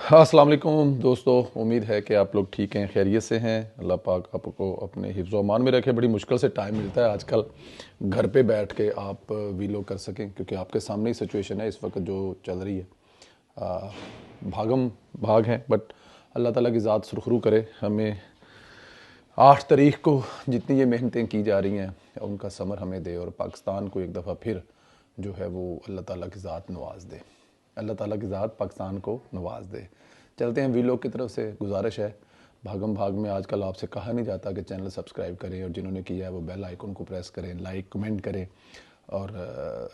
हाँ, अस्सलाम वालेकुम दोस्तों। उम्मीद है कि आप लोग ठीक हैं, खैरियत से हैं। अल्लाह पाक आपको अपने हिफ्ज़ व अमान में रखे। बड़ी मुश्किल से टाइम मिलता है आजकल घर पे बैठ के आप वीलो कर सकें, क्योंकि आपके सामने ही सिचुएशन है इस वक्त जो चल रही है। आ, भागम भाग है, बट अल्लाह ताला की ज़ात सुरखरू करे। हमें 8 तारीख को जितनी ये मेहनतें की जा रही हैं उनका समर हमें दे, और पाकिस्तान को एक दफ़ा फिर जो है वो अल्लाह ताला की ज़ात नवाज दे। अल्लाह ताला की ज़ात पाकिस्तान को नवाज दे। चलते हैं वीलो की तरफ से। गुजारिश है, भागम भाग में आजकल आपसे कहा नहीं जाता कि चैनल सब्सक्राइब करें, और जिन्होंने किया है वो बेल आइकन को प्रेस करें, लाइक कमेंट करें और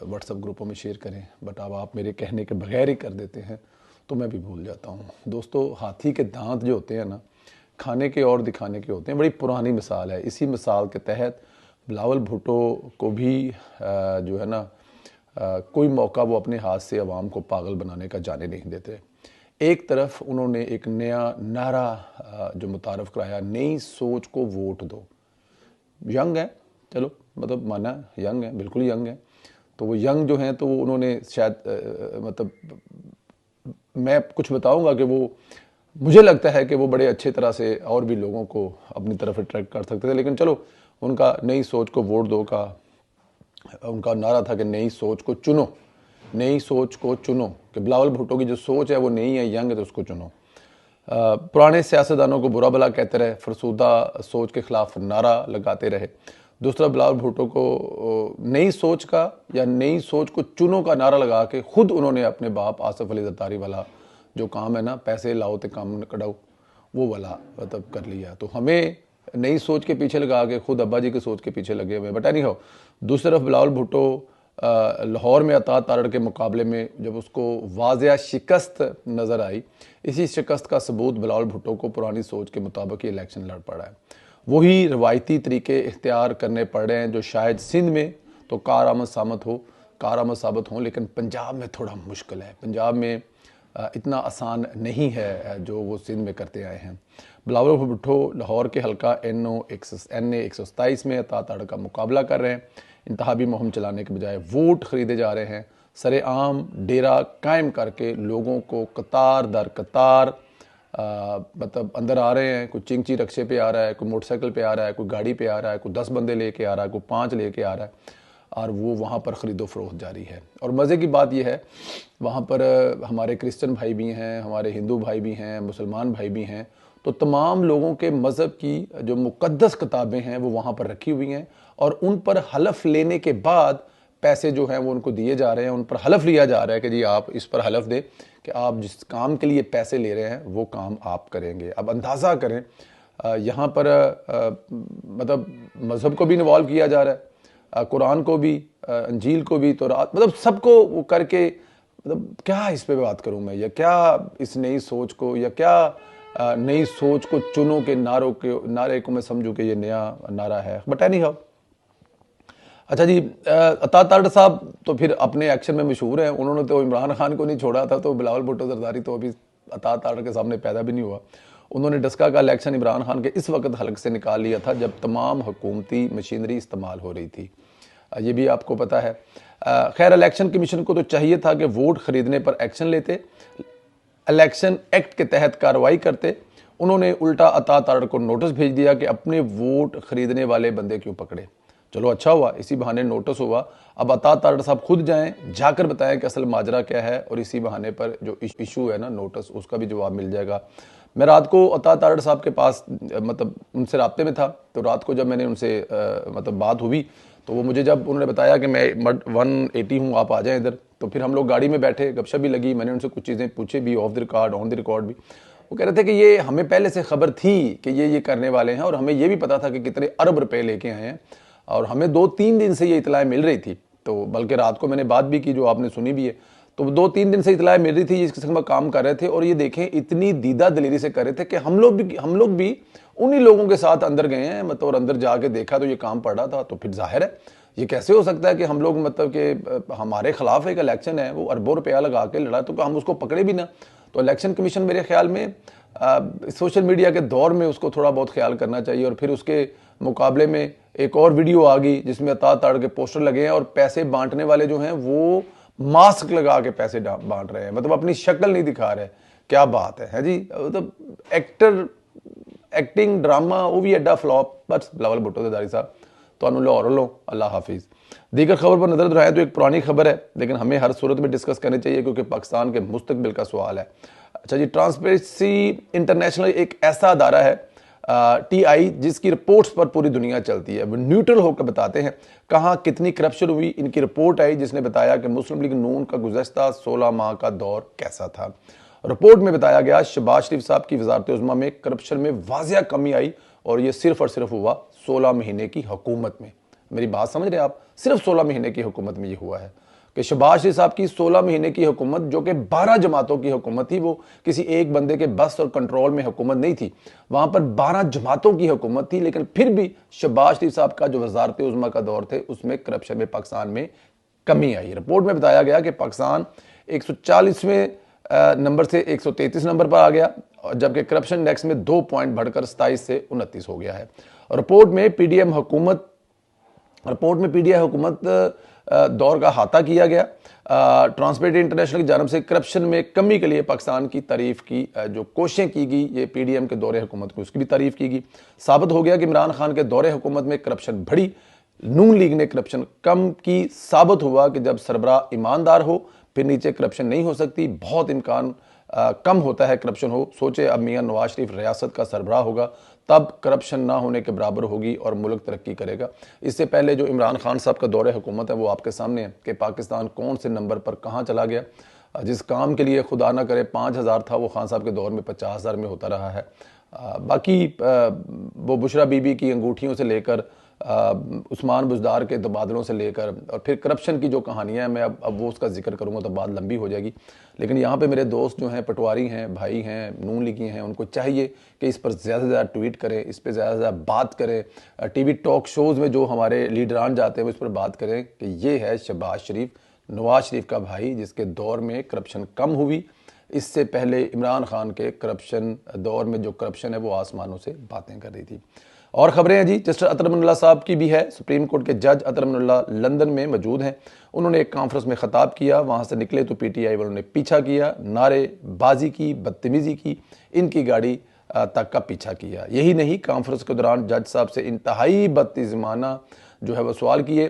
व्हाट्सएप ग्रुपों में शेयर करें। बट अब आप मेरे कहने के बगैर ही कर देते हैं तो मैं भी भूल जाता हूँ। दोस्तों, हाथी के दांत जो होते हैं ना, खाने के और दिखाने के होते हैं। बड़ी पुरानी मिसाल है। इसी मिसाल के तहत बिलावल भुट्टो को भी जो है ना, कोई मौका वो अपने हाथ से अवाम को पागल बनाने का जाने नहीं देते। एक तरफ उन्होंने एक नया नारा जो मुतारफ़ कराया, नई सोच को वोट दो। यंग है, चलो मतलब माना यंग है, बिल्कुल यंग है। तो वो यंग जो हैं तो वो उन्होंने शायद मतलब मैं कुछ बताऊंगा कि वो, मुझे लगता है कि वो बड़े अच्छे तरह से और भी लोगों को अपनी तरफ अट्रैक्ट कर सकते थे। लेकिन चलो, उनका नई सोच को वोट दो का उनका नारा था कि नई सोच को चुनो, नई सोच को चुनो। कि बिलावल भुट्टो की जो सोच है वो नई है, यंग है, तो उसको चुनो। पुराने सियासतदानों को बुरा भला कहते रहे, फरसूदा सोच के खिलाफ नारा लगाते रहे। दूसरा, बिलावल भुट्टो को नई सोच का या नई सोच को चुनो का नारा लगा के खुद उन्होंने अपने बाप आसिफ अली जरदारी वाला जो काम है ना, पैसे लाओ तो काम कढ़ाओ, वो वाला मतलब कर लिया। तो हमें नई सोच के पीछे लगा के खुद अब्बा जी की सोच के पीछे लगे हुए। बट एनी हो, दूसरी तरफ बिलावल भुट्टो लाहौर में अता तारड़ के मुकाबले में जब उसको वाज़िया शिकस्त नज़र आई, इसी शिकस्त का सबूत बिलावल भुट्टो को पुरानी सोच के मुताबिक ही इलेक्शन लड़ पड़ा है। वही रवायती तरीके इख्तियार करने पड़ रहे हैं जो शायद सिंध में तो कारआमद साबित हों, लेकिन पंजाब में थोड़ा मुश्किल है। पंजाब में इतना आसान नहीं है जो वो सिंध में करते आए हैं। बिलावल भुट्टो लाहौर के हल्का NA 127 में अता तारड़ का मुकाबला कर रहे हैं। इंतहाबी मुहिम चलाने के बजाय वोट खरीदे जा रहे हैं। सरेआम डेरा कायम करके लोगों को कतार दर कतार मतलब अंदर आ रहे हैं। कोई चिंची रक्शे पे आ रहा है, कोई मोटरसाइकिल पे आ रहा है, कोई गाड़ी पे आ रहा है, कोई 10 बंदे लेके आ रहा है, कोई 5 लेके आ रहा है, और वो वहाँ पर ख़रीदो फरोख्त जारी है। और मज़े की बात यह है, वहाँ पर हमारे क्रिश्चियन भाई भी हैं, हमारे हिंदू भाई भी हैं, मुसलमान भाई भी हैं। तो तमाम लोगों के मज़हब की जो मुक़द्दस किताबें हैं वो वहाँ पर रखी हुई हैं, और उन पर हलफ लेने के बाद पैसे जो हैं वो उनको दिए जा रहे हैं। उन पर हलफ लिया जा रहा है कि जी आप इस पर हलफ दें कि आप जिस काम के लिए पैसे ले रहे हैं वो काम आप करेंगे। अब अंदाज़ा करें, यहाँ पर मतलब मज़हब को भी इन्वॉल्व किया जा रहा है, कुरान को भी, अंजील को भी, तौरात, मतलब सबको वो करके, मतलब क्या इस पे बात करूं मैं, या क्या इस नई सोच को, या क्या नई सोच को चुनो के नारे को मैं समझूं कि ये नया नारा है। बट एनी हाउ, अच्छा जी, अता तारड़ साहब तो फिर अपने एक्शन में मशहूर हैं। उन्होंने तो इमरान खान को नहीं छोड़ा था, तो बिलावल भुट्टो जरदारी तो अभी अता तारड़ के सामने पैदा भी नहीं हुआ। उन्होंने डस्का का इलेक्शन इमरान खान के इस वक्त हल्क से निकाल लिया था जब तमाम हुकूमती मशीनरी इस्तेमाल हो रही थी। ये भी आपको पता है। खैर, इलेक्शन कमीशन को तो चाहिए था कि वोट खरीदने पर एक्शन लेते, इलेक्शन एक्ट के तहत कार्रवाई करते। उन्होंने उल्टा अता तारड़ को नोटिस भेज दिया कि अपने वोट खरीदने वाले बंदे क्यों पकड़े। चलो अच्छा हुआ, इसी बहाने नोटिस हुआ। अब अता तारड़ साहब खुद जाएं, जाकर बताएं कि असल माजरा क्या है, और इसी बहाने पर जो इशू है ना नोटिस, उसका भी जवाब मिल जाएगा। मैं रात को अता तारड़ साहब के पास मतलब उनसे राब्ते में था, तो रात को जब मैंने उनसे मतलब बात हुई, तो वो मुझे जब उन्होंने बताया कि मैं 180 हूँ, आप आ जाएं इधर, तो फिर हम लोग गाड़ी में बैठे, गपशप भी लगी। मैंने उनसे कुछ चीज़ें पूछी भी, of the record, on the record भी। वो कह रहे थे कि ये हमें पहले से खबर थी कि ये करने वाले हैं, और हमें ये भी पता था कि कितने अरब रुपए लेके आए हैं, और हमें 2-3 दिन से ये इतलाएं मिल रही थी। तो बल्कि रात को मैंने बात भी की, जो आपने सुनी भी है। तो 2-3 दिन से इतलाएं मिल रही थी, जिस किस्म का काम कर रहे थे, और ये देखें इतनी दीदा दलेरी से कर रहे थे कि हम लोग भी उन्हीं लोगों के साथ अंदर गए हैं, मतलब, और अंदर जाके देखा तो ये काम पड़ा था। तो फिर जाहिर है ये कैसे हो सकता है कि हम लोग मतलब कि हमारे खिलाफ एक इलेक्शन है, वो अरबों रुपया लगा के लड़ा, तो हम उसको पकड़े भी ना। तो इलेक्शन कमीशन मेरे ख्याल में सोशल मीडिया के दौर में उसको थोड़ा बहुत ख्याल करना चाहिए। और फिर उसके मुकाबले में एक और वीडियो आ गई जिसमें अता तारड़ के पोस्टर लगे हैं, और पैसे बांटने वाले जो हैं वो मास्क लगा के पैसे बांट रहे हैं, मतलब अपनी शक्ल नहीं दिखा रहे। क्या बात है जी। मतलब एक्टर एक्टिंग ड्रामा वो भी एडा फ्लॉप। बस बिलावल भुट्टो दे दारी साहब तो लाहौर वालों अल्लाह हाफिज। दीगर खबर पर नजर दोहराएं तो एक पुरानी खबर है लेकिन हमें हर सूरत में डिस्कस करनी चाहिए क्योंकि पाकिस्तान के मुस्तकबिल का सवाल है। अच्छा जी, ट्रांसपेरेंसी इंटरनेशनल एक ऐसा अदारा है TI जिसकी रिपोर्ट्स पर पूरी दुनिया चलती है। वो न्यूट्रल होकर बताते हैं कहाँ कितनी करप्शन हुई। इनकी रिपोर्ट आई जिसने बताया कि मुस्लिम लीग नून का गुज़श्ता 16 माह का दौर कैसा था। रिपोर्ट में बताया गया शहबाज शरीफ साहब की वजारत उज़्मा में करप्शन में वाजिया कमी आई और ये सिर्फ और सिर्फ हुआ 16 महीने की हुकूमत में। मेरी बात समझ रहे हैं आप? सिर्फ 16 महीने की हुकूमत में ये हुआ है कि शहबाज शरीफ साहब की 16 महीने की हुकूमत जो कि 12 जमातों की हुकूमत थी, वो किसी एक बंदे के बस और कंट्रोल में हुकूमत नहीं थी, वहां पर 12 जमातों की हुकूमत थी। लेकिन फिर भी शहबाज शरीफ साहब का जो वजारत उज़्मा का दौर थे उसमें करप्शन में पाकिस्तान में कमी आई। रिपोर्ट में बताया गया कि पाकिस्तान 140वें नंबर से 133 नंबर पर आ गया जबकि करप्शन इंडेक्स में 2 पॉइंट बढ़कर 27 से 29 हो गया है। रिपोर्ट में पीडीआई हुकूमत दौर का अहाता किया गया। ट्रांसपेरेंसी इंटरनेशनल की जानब से करप्शन में कमी के लिए पाकिस्तान की तारीफ की जो कोशिशें की गई ये पीडीएम के दौरे हुकूमत को उसकी भी तारीफ की गई। साबित हो गया कि इमरान खान के दौरे हुकूमत में करप्शन बढ़ी, नून लीग ने करप्शन कम की। साबित हुआ कि जब सरबराह ईमानदार हो फिर नीचे करप्शन नहीं हो सकती, बहुत इम्कान कम होता है करप्शन हो। सोचे अब मियां नवाज शरीफ रियासत का सरबराह होगा तब करप्शन ना होने के बराबर होगी और मुल्क तरक्की करेगा। इससे पहले जो इमरान खान साहब का दौरे हुकूमत है वो आपके सामने है कि पाकिस्तान कौन से नंबर पर कहाँ चला गया। जिस काम के लिए खुदा ना करे 5000 था वो खान साहब के दौर में 50,000 में होता रहा है। बाकी वो बुशरा बीबी की अंगूठियों से लेकर उस्मान बुज़दार के तबादलों से लेकर और फिर करप्शन की जो कहानियाँ हैं मैं अब वो उसका जिक्र करूँगा तो बात लंबी हो जाएगी। लेकिन यहाँ पे मेरे दोस्त जो हैं पटवारी हैं, भाई हैं, नून लीगी हैं, उनको चाहिए कि इस पर ज़्यादा से ज़्यादा ट्वीट करें, इस पर ज़्यादा से ज़्यादा बात करें। टीवी टॉक शोज़ में जो हमारे लीडरान जाते हैं वो इस पर बात करें कि ये है शहबाज शरीफ, नवाज शरीफ का भाई जिसके दौर में करप्शन कम हुई। इससे पहले इमरान खान के करप्शन दौर में जो करप्शन है वो आसमानों से बातें कर रही थी। और खबरें हैं जी, जस्टिस अतर अमनुल्लाह साहब की भी है। सुप्रीम कोर्ट के जज अतर अमनुल्लाह लंदन में मौजूद हैं। उन्होंने एक कॉन्फ्रेंस में खिताब किया, वहां से निकले तो पीटीआई वालों ने पीछा किया, नारेबाजी की, बदतमीजी की, इनकी गाड़ी तक का पीछा किया। यही नहीं, कॉन्फ्रेंस के दौरान जज साहब से इंतहाई बदतमीज़ाना जो है वो सवाल किए।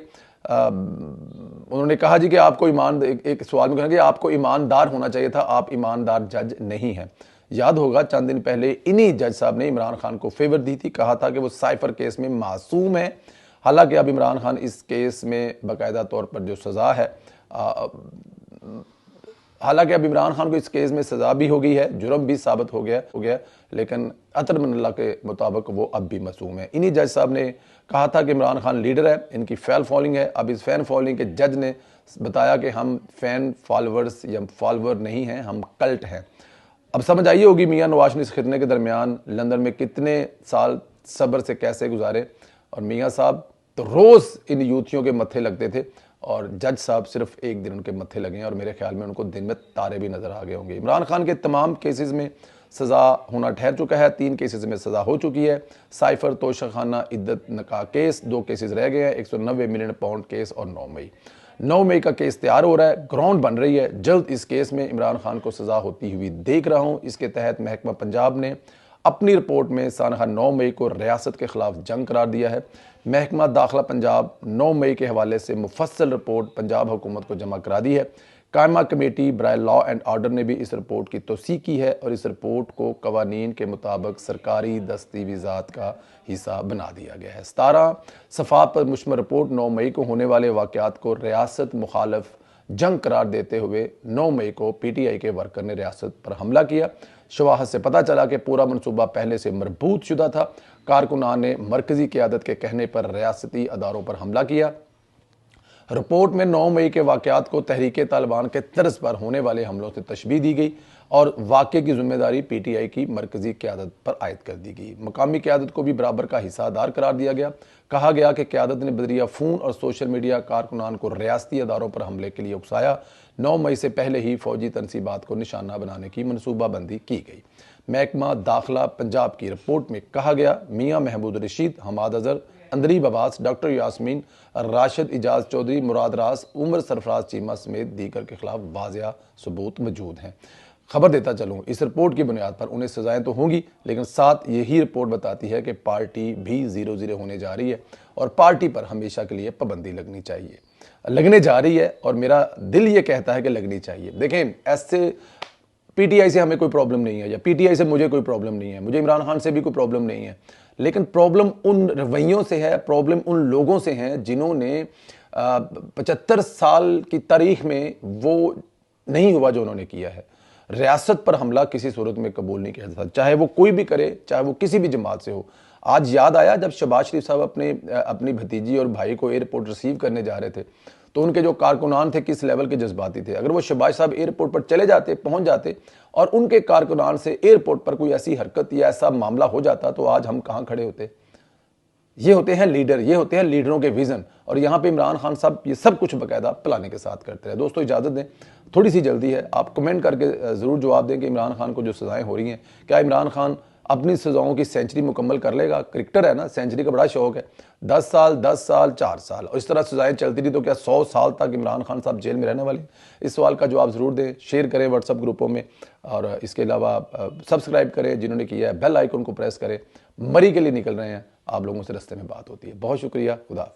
उन्होंने कहा जी कि आपको एक सवाल में कहा कि आपको ईमानदार होना चाहिए था, आप ईमानदार जज नहीं हैं। याद होगा चंद दिन पहले इन्हीं जज साहब ने इमरान खान को फेवर दी थी, कहा था कि वो साइफर केस में मासूम है। हालांकि अब इमरान खान इस केस में बाकायदा तौर पर जो सज़ा है हालांकि अब इमरान खान को इस केस में सज़ा भी हो गई है, जुर्म भी साबित हो गया, लेकिन अतर अमनुल्लाह के मुताबिक वो अब भी मासूम है। इन्हीं जज साहब ने कहा था कि इमरान खान लीडर है, इनकी फैन फॉलोइंग है। अब इस फैन फॉलोइंग के जज ने बताया कि हम फैन फॉलोअर्स या फॉलोअर नहीं हैं, हम कल्ट हैं। अब समझ आई होगी मियां नवाज ने इस खिदने के दरमियान लंदन में कितने साल सब्र से कैसे गुजारे। और मियां साहब तो रोज़ इन यूथियों के मत्थे लगते थे और जज साहब सिर्फ एक दिन उनके मत्थे लगे और मेरे ख्याल में उनको दिन में तारे भी नजर आ गए होंगे। इमरान खान के तमाम केसेस में सज़ा होना ठहर चुका है, 3 केसेस में सज़ा हो चुकी है। साइफर तोशाखाना इद्दत नकाह केस 2 केसेस रह गए हैं, 190 मिलियन पाउंड केस और 9 मई का केस तैयार हो रहा है, ग्राउंड बन रही है। जल्द इस केस में इमरान खान को सज़ा होती हुई देख रहा हूँ। इसके तहत महकमा पंजाब ने अपनी रिपोर्ट में सानहा 9 मई को रियासत के खिलाफ जंग करार दिया है। महकमा दाखिला पंजाब 9 मई के हवाले से मुफस्सल रिपोर्ट पंजाब हुकूमत को जमा करा दी है। कायमा कमेटी बराए लॉ एंड ऑर्डर ने भी इस रिपोर्ट की तौसीक की है और इस रिपोर्ट को कवानीन के मुताबिक सरकारी दस्तावेज़ात का हिस्सा बना दिया गया है। 17 सफ़ात पर मुश्तमिल रिपोर्ट 9 मई को होने वाले वाक़यात को रियासत मुखालिफ जंग करार देते हुए 9 मई को पीटीआई के वर्कर ने रियासत पर हमला किया। शवाहद से पता चला कि पूरा मनसूबा पहले से मरबूत शुदा था। कारकुनान ने मरकजी क़यादत के कहने पर रियासती अदारों पर हमला किया। रिपोर्ट में 9 मई के वाक़यात को तहरीक तालिबान के तर्ज पर होने वाले हमलों से तशबीह दी गई और वाक़े की जिम्मेदारी पीटीआई की मरकजी क़यादत पर आयद कर दी गई। मकामी क़यादत को भी बराबर का हिस्सादार करार दिया गया। कहा गया कि क़यादत ने बजरिया फ़ोन और सोशल मीडिया कारकुनान को रियासती अदारों पर हमले के लिए उकसाया। 9 मई से पहले ही फ़ौजी तनसीबात को निशाना बनाने की मनसूबाबंदी की गई। महकमा दाखिला पंजाब की रिपोर्ट में कहा गया मियाँ महमूद रशीद, हमाद अजहर, अंदरीब अब्बास, डॉक्टर यास्मीन, राशिद इजाज चौधरी, मुराद रास, उमर सरफराज चीमा समेत दीगर के खिलाफ वाज़िया सबूत मौजूद हैं। खबर देता चलूँ, इस रिपोर्ट की बुनियाद पर उन्हें सजाएं तो होंगी, लेकिन साथ यही रिपोर्ट बताती है कि पार्टी भी 0-0 होने जा रही है और पार्टी पर हमेशा के लिए पाबंदी लगनी चाहिए, लगने जा रही है और मेरा दिल ये कहता है कि लगनी चाहिए। देखें, ऐसे पीटीआई से हमें कोई प्रॉब्लम नहीं है या पीटीआई से मुझे कोई प्रॉब्लम नहीं है, मुझे इमरान खान से भी कोई प्रॉब्लम नहीं है, लेकिन प्रॉब्लम उन रवैयों से है, प्रॉब्लम उन लोगों से है जिन्होंने 75 साल की तारीख में वो नहीं हुआ जो उन्होंने किया है। रियासत पर हमला किसी सूरत में कबूल नहीं किया जाता, चाहे वो कोई भी करे, चाहे वो किसी भी जमात से हो। आज याद आया जब शहबाज शरीफ साहब अपनी भतीजी और भाई को एयरपोर्ट रिसीव करने जा रहे थे, तो उनके जो कारकुनान थे किस लेवल के जज्बाती थे। अगर वो शहबाज साहब एयरपोर्ट पर चले जाते, पहुंच जाते और उनके कारकुनान से एयरपोर्ट पर कोई ऐसी हरकत या ऐसा मामला हो जाता, तो आज हम कहां खड़े होते। ये होते हैं लीडर, ये होते हैं लीडरों के विजन, और यहाँ पे इमरान खान साहब ये सब कुछ बकायदा प्लानिंग के साथ करते हैं। दोस्तों इजाज़त दें, थोड़ी सी जल्दी है, आप कमेंट करके ज़रूर जवाब दें कि इमरान खान को जो सज़ाएं हो रही हैं, क्या इमरान खान अपनी सज़ाओं की सेंचुरी मुकम्मल कर लेगा। क्रिकेटर है ना, सेंचुरी का बड़ा शौक है। 10 साल 10 साल 4 साल और इस तरह सज़ाएं चलती रही तो क्या 100 साल तक इमरान खान साहब जेल में रहने वाले। इस सवाल का जवाब ज़रूर दें, शेयर करें व्हाट्सअप ग्रुपों में, और इसके अलावा सब्सक्राइब करें जिन्होंने किया है, बेल आइकन को प्रेस करें। मरी के लिए निकल रहे हैं, आप लोगों से रास्ते में बात होती है। बहुत शुक्रिया, खुदा।